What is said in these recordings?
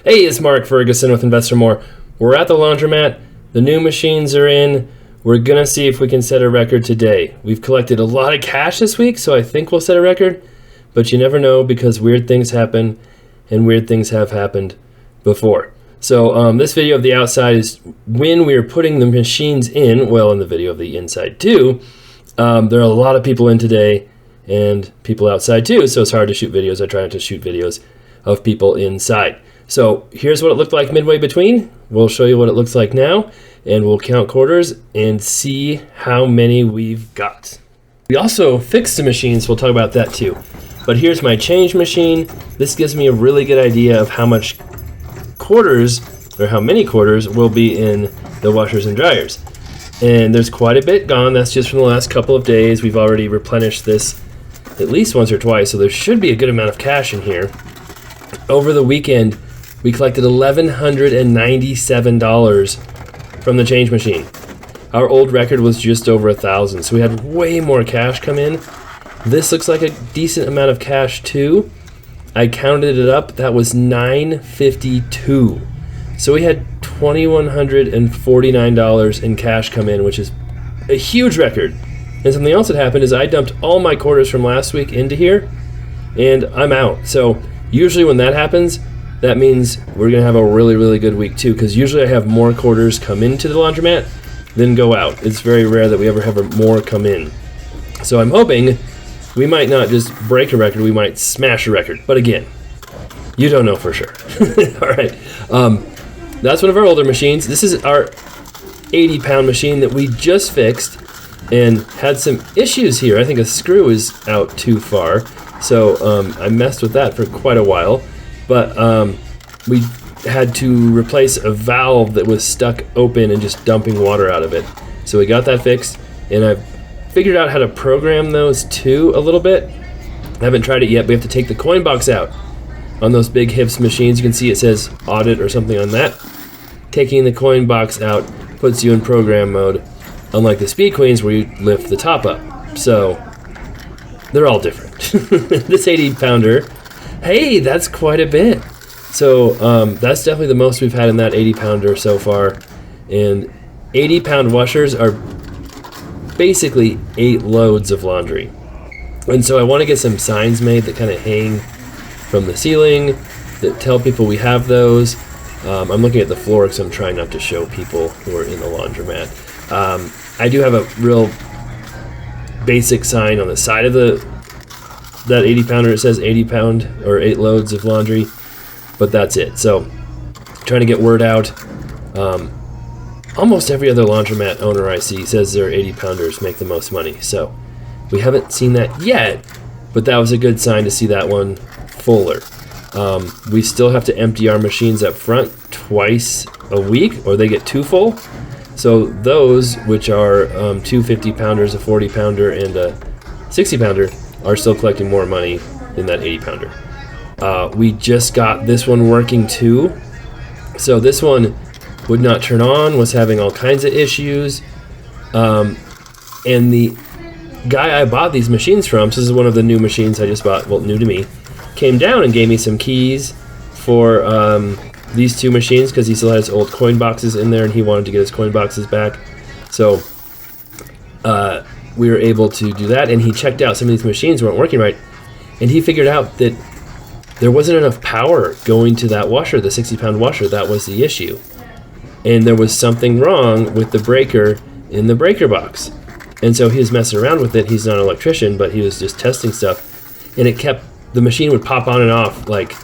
Hey, it's Mark Ferguson with Investor More. We're at the laundromat. The new machines are in. We're going to see if we can set a record today. We've collected a lot of cash this week, so I think we'll set a record. But you never know because weird things happen, and weird things have happened before. So this video of the outside is when we were putting the machines in. Well, in the video of the inside too. There are a lot of people in today and people outside too, so it's hard to shoot videos. I try not to shoot videos of people inside. So here's what it looked like midway between. We'll show you what it looks like now, and we'll count quarters and see how many we've got. We also fixed the machines. We'll talk about that too. But here's my change machine. This gives me a really good idea of how much quarters, or how many quarters, will be in the washers and dryers. And there's quite a bit gone. That's just from the last couple of days. We've already replenished this at least once or twice, so there should be a good amount of cash in here. Over the weekend, we collected $1,197 from the change machine. Our old record was just over 1,000, so we had way more cash come in. This looks like a decent amount of cash too. I counted it up, that was $952. So we had $2,149 in cash come in, which is a huge record. And something else that happened is I dumped all my quarters from last week into here, and I'm out. So usually when that happens, that means we're gonna have a really, really good week too, because usually I have more quarters come into the laundromat than go out. It's very rare that we ever have more come in. So I'm hoping we might not just break a record, we might smash a record. But again, you don't know for sure. All right, that's one of our older machines. This is our 80-pound machine that we just fixed and had some issues here. I think a screw is out too far. So I messed with that for quite a while. But we had to replace a valve that was stuck open and just dumping water out of it. So we got that fixed, and I've figured out how to program those too a little bit. I haven't tried it yet. We have to take the coin box out on those big Hips machines. You can see it says audit or something on that. Taking the coin box out puts you in program mode, unlike the Speed Queens where you lift the top up. So they're all different. This 80-pounder, hey, that's quite a bit. So that's definitely the most we've had in that 80-pounder so far. And 80-pound washers are basically 8 loads of laundry. And so I want to get some signs made that kind of hang from the ceiling that tell people we have those. I'm looking at the floor because I'm trying not to show people who are in the laundromat. I do have a real basic sign on the side of that 80-pounder. It says 80 pound or 8 loads of laundry, but that's it. So trying to get word out. Almost every other laundromat owner I see says their 80-pounders make the most money. So we haven't seen that yet, but that was a good sign to see that one fuller. We still have to empty our machines up front twice a week, or they get too full. So those, which are 2 50-pounders, a 40-pounder, and a 60-pounder, are still collecting more money than that 80-pounder. We just got this one working too. So this one would not turn on, was having all kinds of issues. And the guy I bought these machines from, so this is one of the new machines I just bought, well, new to me, came down and gave me some keys for these 2 machines because he still has old coin boxes in there and he wanted to get his coin boxes back. So we were able to do that, and he checked out some of these machines weren't working right, and he figured out that there wasn't enough power going to that washer, the 60-pound washer. That was the issue. And there was something wrong with the breaker in the breaker box. And so he was messing around with it. He's not an electrician, but he was just testing stuff, and it kept, the machine would pop on and off, like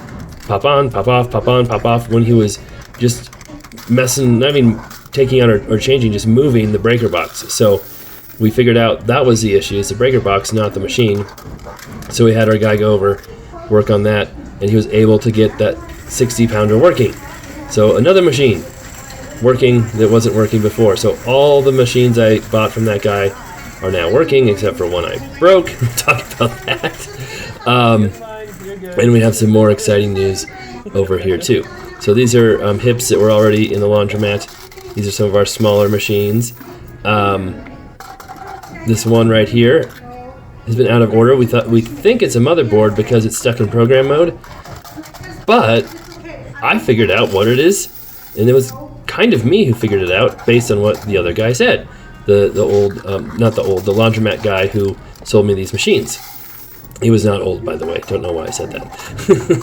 pop on, pop off, pop on, pop off, when he was just messing, I mean, taking out or changing, just moving the breaker box. So we figured out that was the issue. It's the breaker box, not the machine. So we had our guy go over, work on that, and he was able to get that 60-pounder working. So another machine working that wasn't working before. So all the machines I bought from that guy are now working, except for one I broke. We'll talk about that. And we have some more exciting news over here too. So these are Hips that were already in the laundromat. These are some of our smaller machines. This one right here has been out of order. We think it's a motherboard because it's stuck in program mode, but I figured out what it is, and it was kind of me who figured it out based on what the other guy said. The laundromat guy who sold me these machines. He was not old, by the way. Don't know why I said that.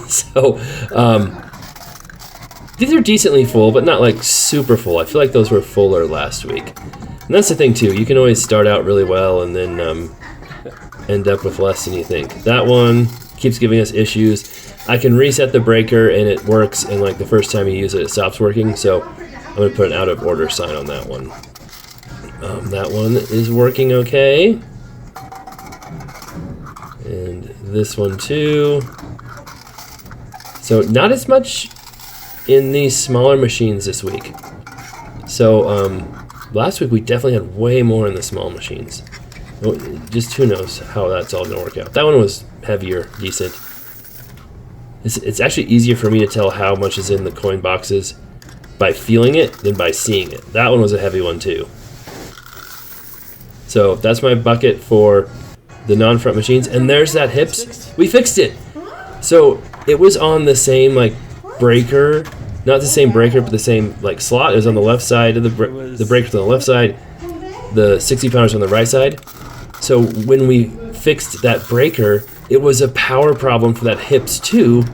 So, these are decently full, but not like super full. I feel like those were fuller last week. And that's the thing too. You can always start out really well and then end up with less than you think. That one keeps giving us issues. I can reset the breaker and it works, and like the first time you use it, it stops working. So I'm going to put an out of order sign on that one. That one is working okay. And this one too. So not as much in these smaller machines this week. So last week we definitely had way more in the small machines. Well, just who knows how that's all going to work out. That one was heavier, decent. It's actually easier for me to tell how much is in the coin boxes by feeling it than by seeing it. That one was a heavy one too. So that's my bucket for the non-front machines. And there's that hips. We fixed it. So it was on the same like breaker, not the same breaker, but the same like slot. It was on the left side of the breaker's on the left side, the 60 pounders on the right side. So when we fixed that breaker, it was a power problem for that hips too.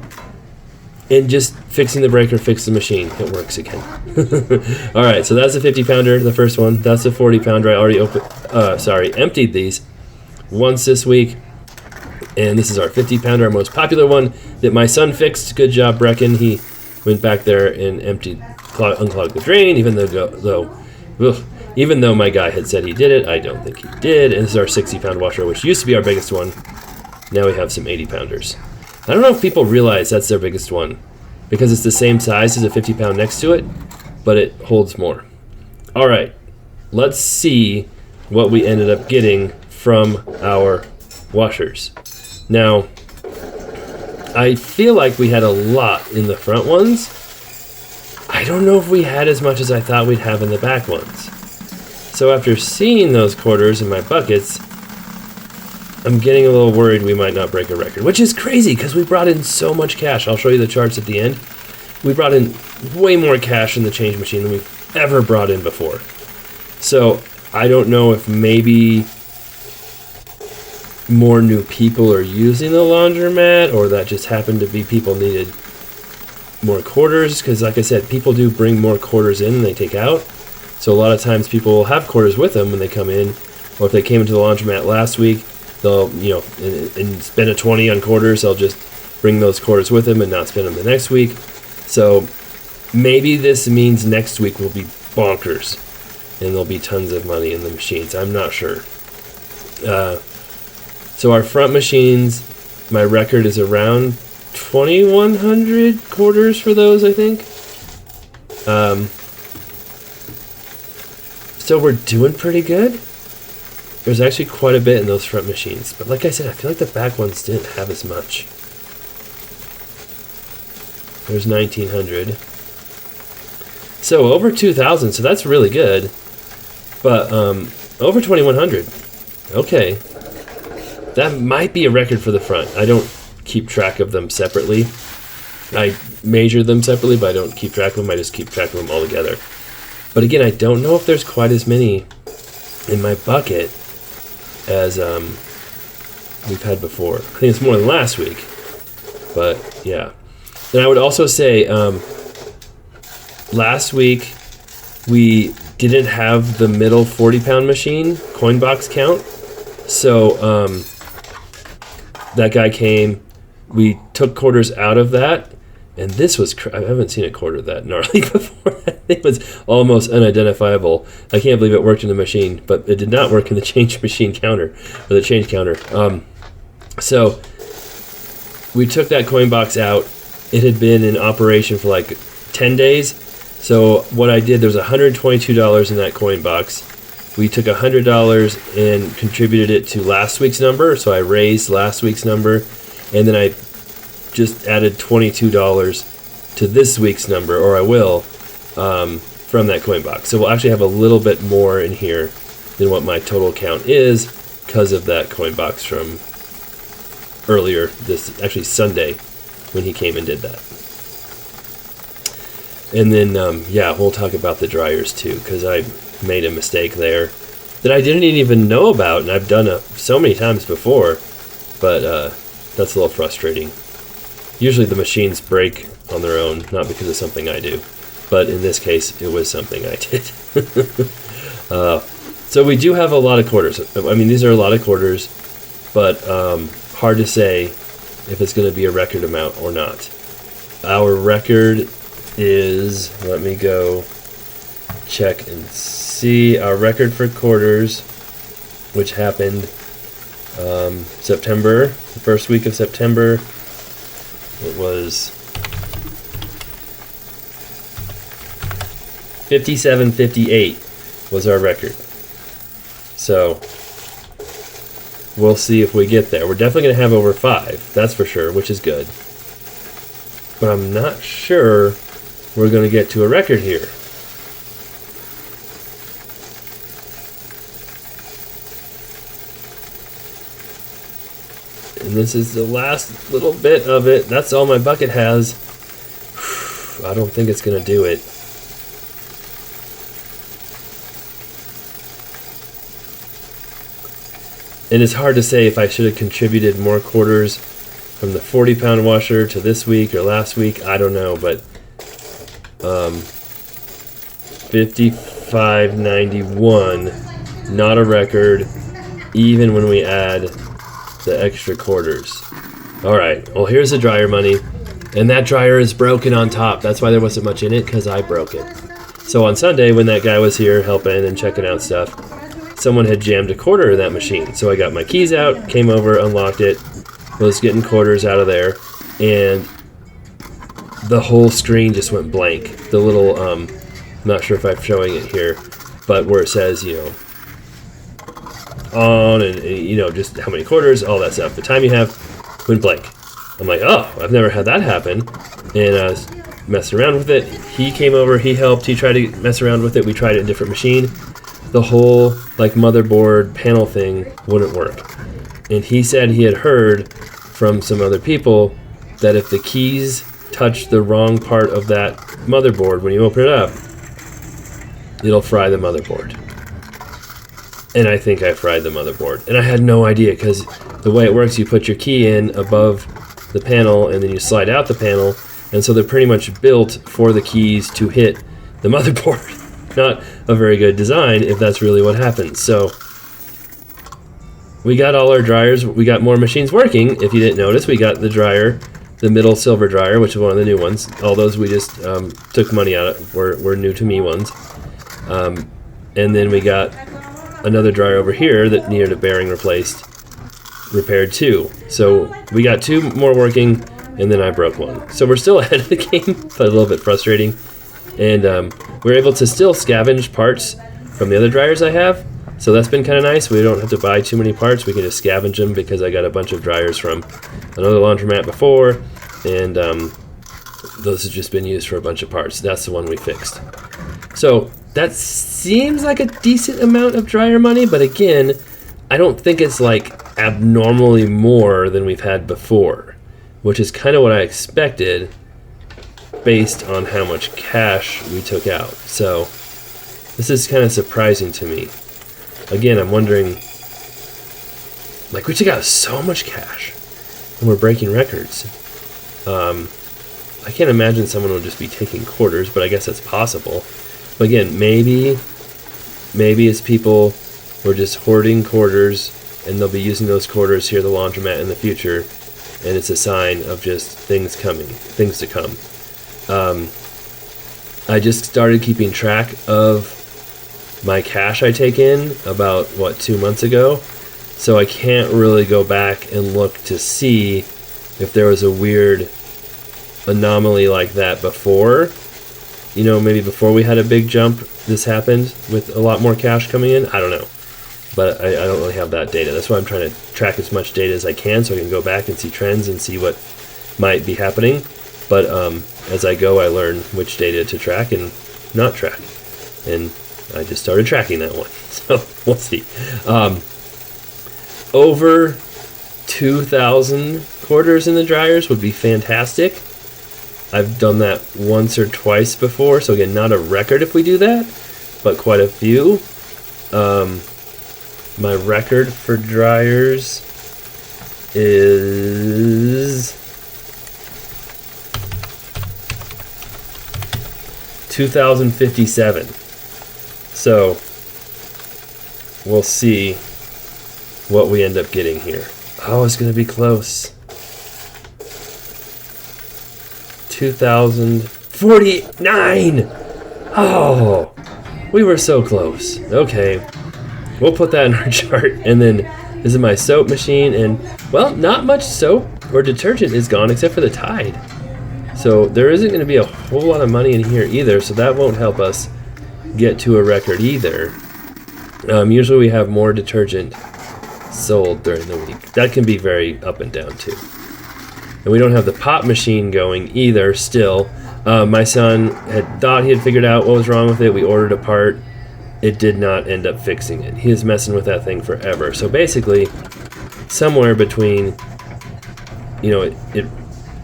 And just fixing the breaker fixed the machine. It works again. All right, so that's a 50 pounder, the first one. That's a 40 pounder. I already emptied these once this week. And this is our 50 pounder, our most popular one that my son fixed. Good job, Brecken. He went back there and unclogged the drain, even though my guy had said he did it. I don't think he did. And this is our 60 pound washer, which used to be our biggest one. Now we have some 80 pounders. I don't know if people realize that's their biggest one because it's the same size as a 50 pound next to it, but it holds more. All right, let's see what we ended up getting from our washers. Now, I feel like we had a lot in the front ones. I don't know if we had as much as I thought we'd have in the back ones. So after seeing those quarters in my buckets, I'm getting a little worried we might not break a record, which is crazy because we brought in so much cash. I'll show you the charts at the end. We brought in way more cash in the change machine than we've ever brought in before. So I don't know if maybe more new people are using the laundromat, or that just happened to be people needed more quarters, because like I said, people do bring more quarters in than they take out. So a lot of times people will have quarters with them when they come in, or if they came into the laundromat last week, they'll, and spend a 20 on quarters, they'll just bring those quarters with them and not spend them the next week. So maybe this means next week will be bonkers and there'll be tons of money in the machines. I'm not sure. So our front machines, my record is around 2,100 quarters for those, I think. So we're doing pretty good. There's actually quite a bit in those front machines. But like I said, I feel like the back ones didn't have as much. There's 1,900. So over 2,000, so that's really good. But over 2,100. Okay. That might be a record for the front. I don't keep track of them separately. I measure them separately, but I don't keep track of them. I just keep track of them all together. But again, I don't know if there's quite as many in my bucket as we've had before. I think it's more than last week. But yeah. And I would also say last week we didn't have the middle 40-pound machine coin box count. So that guy came, we took quarters out of that, and this was, I haven't seen a quarter that gnarly before. It was almost unidentifiable. I can't believe it worked in the machine, but it did not work in the change machine counter, or the change counter. So we took that coin box out. It had been in operation for like 10 days. So what I did, there was $122 in that coin box. We took $100 and contributed it to last week's number. So I raised last week's number, and then I just added $22 to this week's number, or I will, from that coin box. So we'll actually have a little bit more in here than what my total count is because of that coin box from earlier, actually Sunday, when he came and did that. And then, yeah, we'll talk about the dryers too, because I made a mistake there that I didn't even know about, and I've done it so many times before, but that's a little frustrating. Usually the machines break on their own, not because of something I do, but in this case, it was something I did. So we do have a lot of quarters. I mean, these are a lot of quarters, but hard to say if it's going to be a record amount or not. Our record is, let me go check and see, our record for quarters, which happened September, the first week of September. It was 57.58 was our record. So we'll see if we get there. We're definitely going to have over 5, that's for sure, which is good. But I'm not sure we're going to get to a record here. And this is the last little bit of it. That's all my bucket has. I don't think it's going to do it. And it's hard to say if I should have contributed more quarters from the 40-pound washer to this week or last week. I don't know, but 55.91, not a record, even when we add the extra quarters. All right, well, here's the dryer money, and that dryer is broken on top. That's why there wasn't much in it, because I broke it. So on Sunday, when that guy was here helping and checking out stuff, someone had jammed a quarter in that machine. So I got my keys out, came over, unlocked it, was getting quarters out of there, and the whole screen just went blank. The little, I'm not sure if I'm showing it here, but where it says, you know, on and, you know, just how many quarters, all that stuff. The time you have went blank. I'm like, oh, I've never had that happen. And I was messing around with it. He came over, he helped, he tried to mess around with it. We tried it in a different machine. The whole, like, motherboard panel thing wouldn't work. And he said he had heard from some other people that if the keys touch the wrong part of that motherboard when you open it up, it'll fry the motherboard. And I think I fried the motherboard. And I had no idea, because the way it works, you put your key in above the panel and then you slide out the panel, and so they're pretty much built for the keys to hit the motherboard. Not a very good design if that's really what happens. So we got all our dryers. We got more machines working. If you didn't notice, we got the dryer, the middle silver dryer, which is one of the new ones. All those we just took money out of, were new to me ones. And then we got another dryer over here that needed a bearing repaired too. So we got 2 more working, and then I broke one. So we're still ahead of the game, but a little bit frustrating. And we're able to still scavenge parts from the other dryers I have. So that's been kind of nice. We don't have to buy too many parts. We can just scavenge them, because I got a bunch of dryers from another laundromat before, and those have just been used for a bunch of parts. That's the one we fixed. So that seems like a decent amount of dryer money, but again, I don't think it's like abnormally more than we've had before, which is kind of what I expected based on how much cash we took out. So this is kind of surprising to me. Again, I'm wondering, like, we took out so much cash and we're breaking records. I can't imagine someone would just be taking quarters, but I guess that's possible. But again, maybe it's people who are just hoarding quarters, and they'll be using those quarters here at the laundromat in the future, and it's a sign of just things to come. I just started keeping track of my cash I take in about, 2 months ago, so I can't really go back and look to see if there was a weird anomaly like that before. You know, maybe before we had a big jump, this happened with a lot more cash coming in. I don't know, but I don't really have that data. That's why I'm trying to track as much data as I can, so I can go back and see trends and see what might be happening. But as I go, I learn which data to track and not track, and I just started tracking that one. So we'll see. Over 2,000 quarters in the dryers would be fantastic. I've done that once or twice before, so again, not a record if we do that, but quite a few. My record for dryers is 2,057. So we'll see what we end up getting here. Oh, it's going to be close. 2,049. Oh, we were so close. Okay, we'll put that in our chart. And then this is my soap machine, and well, not much soap or detergent is gone except for the Tide. So there isn't going to be a whole lot of money in here either, so that won't help us get to a record either. Usually we have more detergent sold during the week. That can be very up and down too. And we don't have the pop machine going either still. My son had thought he had figured out what was wrong with it. We ordered a part. It did not end up fixing it. He is messing with that thing forever. So basically, somewhere between, it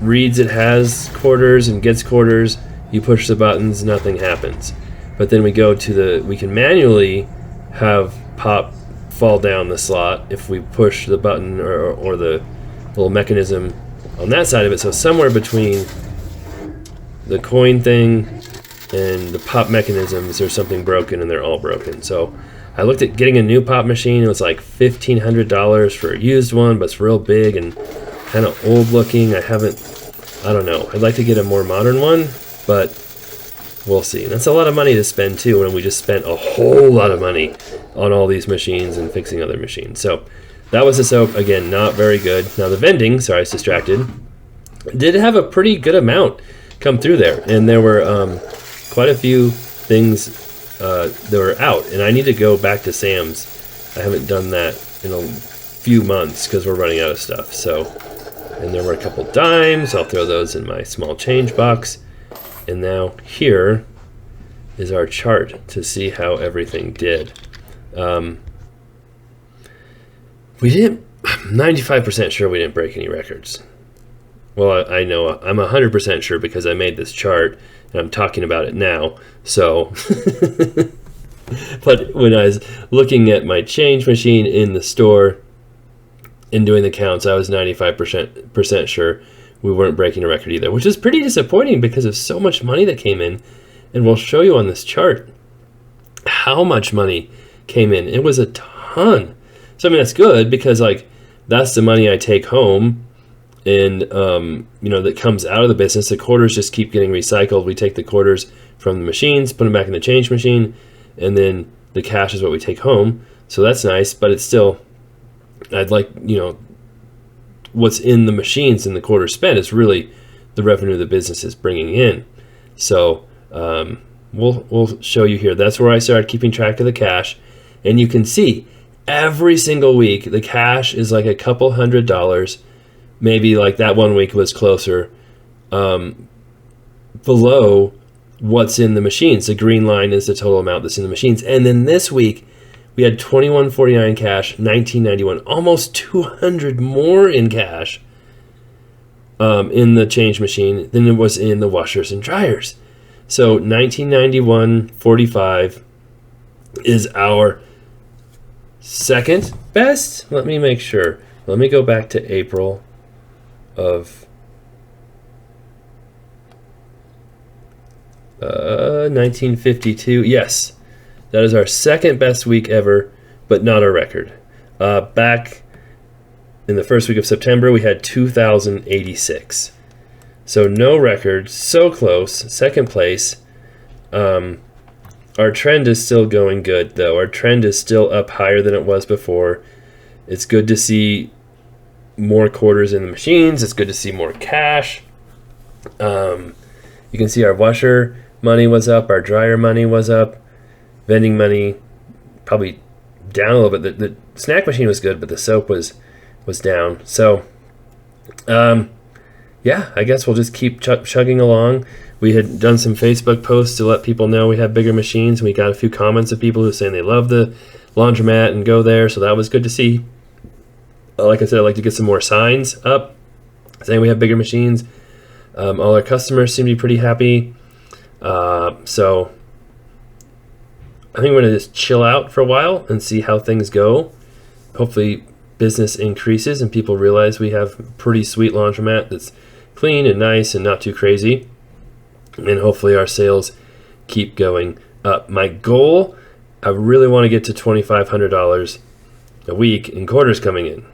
reads it has quarters and gets quarters, you push the buttons, nothing happens. But then we can manually have pop fall down the slot if we push the button or the little mechanism on that side of it. So somewhere between the coin thing and the pop mechanisms, there's something broken, and they're all broken. So I looked at getting a new pop machine. It was like $1,500 for a used one, but it's real big and kind of old looking. I don't know. I'd like to get a more modern one, but we'll see. And that's a lot of money to spend too, when we just spent a whole lot of money on all these machines and fixing other machines. So that was the soap. Again, not very good. Now the vending, sorry, I was distracted, did have a pretty good amount come through there. And there were quite a few things that were out. And I need to go back to Sam's. I haven't done that in a few months because we're running out of stuff. So, and there were a couple dimes. I'll throw those in my small change box. And now here is our chart to see how everything did. I'm 95% sure we didn't break any records. Well, I know I'm 100% sure because I made this chart and I'm talking about it now. So, but when I was looking at my change machine in the store and doing the counts, I was 95% sure we weren't breaking a record either, which is pretty disappointing because of so much money that came in. And we'll show you on this chart how much money came in. It was a ton. So, I mean, that's good because, like, that's the money I take home and, that comes out of the business. The quarters just keep getting recycled. We take the quarters from the machines, put them back in the change machine, and then the cash is what we take home. So that's nice, but it's still, I'd like, what's in the machines and the quarters spent is really the revenue the business is bringing in. So we'll show you here. That's where I started keeping track of the cash, and you can see every single week the cash is like a couple $100. Maybe like that one week was closer below what's in the machines. The green line is the total amount that's in the machines. And then this week we had $21.49 cash, $19.91, almost $200 more in cash in the change machine than it was in the washers and dryers. So $19.91.45 is our second best. Let me make sure. Let me go back to April of 1952. Yes, that is our second best week ever, but not a record. Back in the first week of September, we had 2,086. So no record, so close, second place. Our trend is still going good, though. Our trend is still up higher than it was before. It's good to see more quarters in the machines. It's good to see more cash. You can see our washer money was up. Our dryer money was up. Vending money probably down a little bit. The snack machine was good, but the soap was down. So, yeah, I guess we'll just keep chugging along. We had done some Facebook posts to let people know we have bigger machines. We got a few comments of people who are saying they love the laundromat and go there, so that was good to see. Like I said, I'd like to get some more signs up saying we have bigger machines. All our customers seem to be pretty happy. So I think we're going to just chill out for a while and see how things go. Hopefully business increases and people realize we have a pretty sweet laundromat that's clean and nice and not too crazy. And hopefully our sales keep going up. My goal, I really want to get to $2,500 a week in quarters coming in.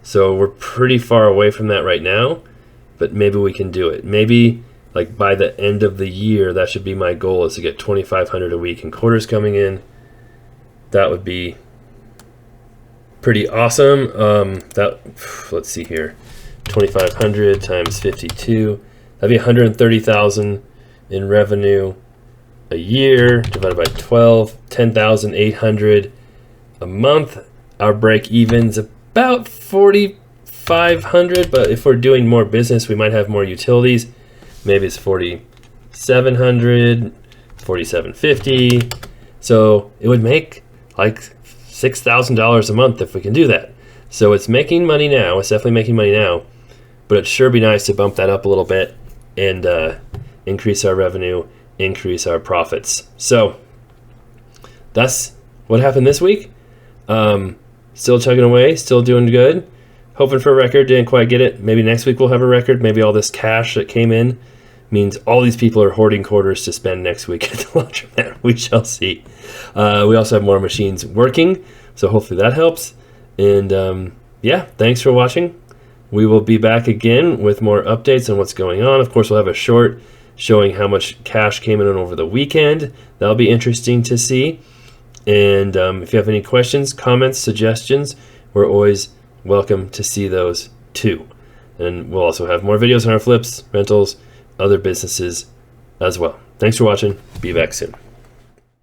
So we're pretty far away from that right now, but maybe we can do it. Maybe like by the end of the year, that should be my goal, is to get $2,500 a week in quarters coming in. That would be pretty awesome. Let's see here, 2,500 times 52, that'd be 130,000 in revenue a year, divided by 12, 10,800 a month. Our break even's about 4,500, but if we're doing more business, we might have more utilities. Maybe it's 4,700, 4,750. So it would make like $6,000 a month if we can do that. So it's making money now. It's definitely making money now, but it'd sure be nice to bump that up a little bit and increase our revenue, increase our profits. So that's what happened this week. Still chugging away, still doing good. Hoping for a record, didn't quite get it. Maybe next week we'll have a record. Maybe all this cash that came in means all these people are hoarding quarters to spend next week at the laundromat. We shall see. We also have more machines working, so hopefully that helps. And yeah, thanks for watching. We will be back again with more updates on what's going on. Of course, we'll have a short showing how much cash came in over the weekend. That'll be interesting to see. And if you have any questions, comments, suggestions, we're always welcome to see those too. And we'll also have more videos on our flips, rentals, other businesses as well. Thanks for watching. Be back soon.